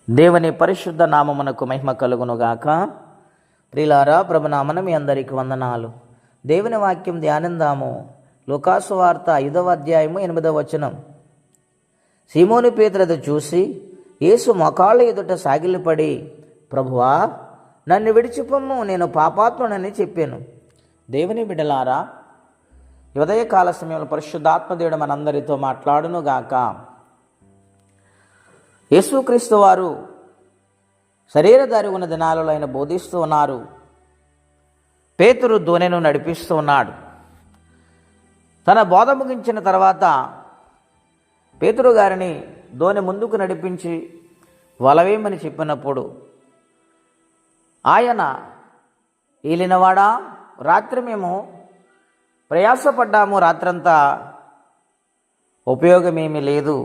దేవుని పరిశుద్ధ నామమునకు మహిమ కలుగునుగాక. ప్రియులారా, ప్రభునామన మీ అందరికి వందనాలు. దేవుని వాక్యం ధ్యానిందాము. లూకాసు వార్త 5వ అధ్యాయము 8వ వచనం. సీమోను పేతురు చూసి యేసు మోకాళ్ళ ఎదుట సాగిలపడి, ప్రభువా, నన్ను విడిచిపొమ్ము, నేను పాపాత్ముడని చెప్పాను. దేవుని బిడ్డలారా, ఉదయకాల సమయంలో పరిశుద్ధాత్మదేవుడు మనందరితో మాట్లాడునుగాక. యేసుక్రీస్తు వారు శరీరధారి ఉన్న దినాలలో ఆయన బోధిస్తూ ఉన్నారు. పేతురు దోణెను నడిపిస్తూ ఉన్నాడు. తన బోధ ముగించిన తర్వాత పేతురు గారిని దోణె ముందుకు నడిపించి వలవేయమని చెప్పినప్పుడు ఆయన, ఏలినవాడా, రాత్రి మేము ప్రయాసపడ్డాము, రాత్రంతా ఉపయోగమేమీ లేదు,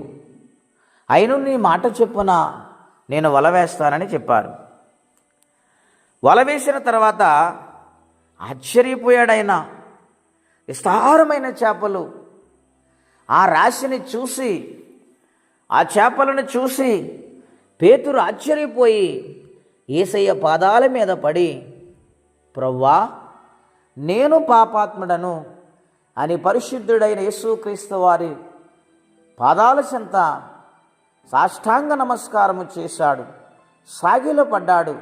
అయిను నీ మాట చెప్పున నేను వల వేస్తానని చెప్పారు. వల వేసిన తర్వాత ఆశ్చర్యపోయాడైనా. విస్తారమైన చేపలు, ఆ రాశిని చూసి, ఆ చేపలను చూసి పేతురు ఆశ్చర్యపోయి యేసయ్య పాదాల మీద పడి, ప్రవ్వా, నేను పాపాత్ముడను అని పరిశుద్ధుడైన యేసుక్రీస్తు వారి పాదాల చెంత సాష్టాంగ నమస్కారము చేశాడు, సాగిలపడ్డాడు.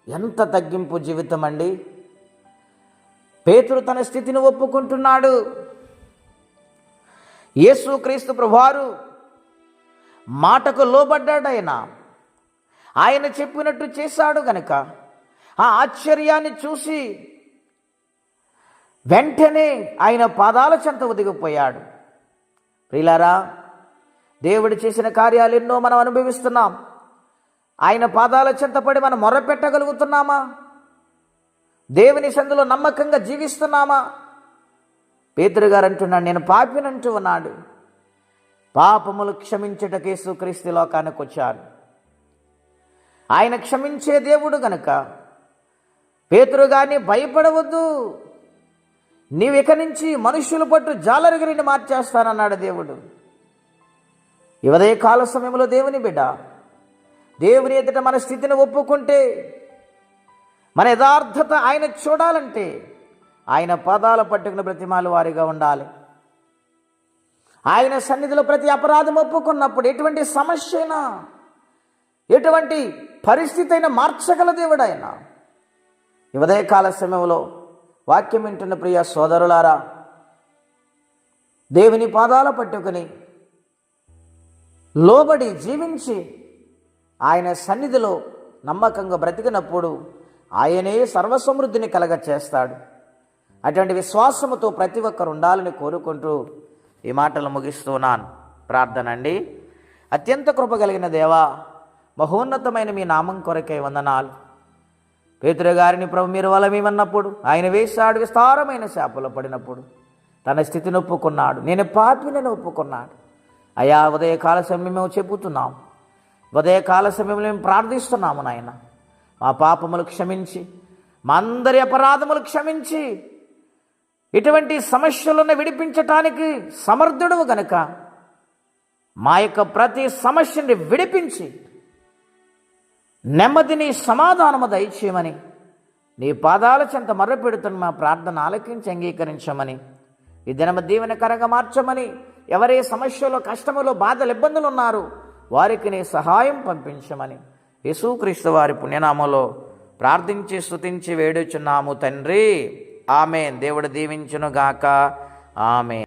ఎంత తగ్గింపు జీవితం అండి! పేతురు తన స్థితిని ఒప్పుకుంటున్నాడు. యేసుక్రీస్తు ప్రభువారు మాటకు లోబడ్డాడు. ఆయన చెప్పినట్టు చేశాడు గనుక ఆ ఆశ్చర్యాన్ని చూసి వెంటనే ఆయన పాదాల చెంత ఒదిగిపోయాడు. ప్రియులారా, దేవుడు చేసిన కార్యాలు ఎన్నో మనం అనుభవిస్తున్నాం. ఆయన పాదాల చెంతపడి మనం మొర్రపెట్టగలుగుతున్నామా? దేవుని సందులో నమ్మకంగా జీవిస్తున్నామా? పేతురు గారు అంటున్నాడు, నేను పాపినంటూ ఉన్నాడు. పాపములు క్షమించుటకు యేసుక్రీస్తు లోకానికి వచ్చాడు. ఆయన క్షమించే దేవుడు గనుక పేతురు గారిని భయపడవద్దు, నీవు ఇక నుంచి మనుష్యుల పట్టు జాలరిగిరిని మార్చేస్తానన్నాడు దేవుడు. ఈ ఉదయకాల సమయంలో దేవుని బిడ్డ, దేవుని ఎదుట మన స్థితిని ఒప్పుకుంటే, మన యథార్థత ఆయన చూడాలంటే ఆయన పాదాల పట్టుకుని బ్రతిమాలు వారిగా ఉండాలి. ఆయన సన్నిధిలో ప్రతి అపరాధం ఒప్పుకున్నప్పుడు ఎటువంటి సమస్య అయినా, ఎటువంటి పరిస్థితి అయినా మార్చగల దేవుడు ఆయన. ఈ ఉదయకాల సమయంలో వాక్యం వింటున్న ప్రియ సోదరులారా, దేవుని పాదాల పట్టుకుని లోబడి జీవించి ఆయన సన్నిధిలో నమ్మకంగా బ్రతికినప్పుడు ఆయనే సర్వసమృద్ధిని కలగ చేస్తాడు. అటువంటి విశ్వాసముతో ప్రతి ఒక్కరు ఉండాలని కోరుకుంటూ ఈ మాటలు ముగిస్తున్నాను. ప్రార్థన అండి. అత్యంత కృప కలిగిన దేవా, మహోన్నతమైన మీ నామం కొరకే వందనాలు. పేతురు గారిని ప్రభు మీరు వలమేమన్నప్పుడు ఆయన వేశాడు. విస్తారమైన చేపలు పడినప్పుడు తన స్థితిని ఒప్పుకున్నాడు. నేను పాపిని ఒప్పుకున్నాడు. అయా, ఉదయకాల సమయం మేము చెబుతున్నాం, ఉదయకాల సమయంలో మేము ప్రార్థిస్తున్నాము. నాయన, మా పాపములు క్షమించి, మా అందరి అపరాధములు క్షమించి, ఇటువంటి సమస్యలను విడిపించటానికి సమర్థుడవు గనుక మా యొక్క ప్రతి సమస్యని విడిపించి నెమ్మదిని, సమాధానము దయచేయమని నీ పాదాల చెంత మర్రపెడుతున్న మా ప్రార్థన ఆలకించి అంగీకరించమని, ఈ దినము దీవెనకరంగా మార్చమని, ఎవరే సమస్యలో, కష్టములో, బాధలు, ఇబ్బందులు ఉన్నారో వారికి నీ సహాయం పంపించమని యేసుక్రీస్తు వారి పుణ్యనామంలో ప్రార్థించి స్తుతించి వేడుచున్నాము తండ్రి. ఆమేన్. దేవుడు దీవించునుగాక. ఆమేన్.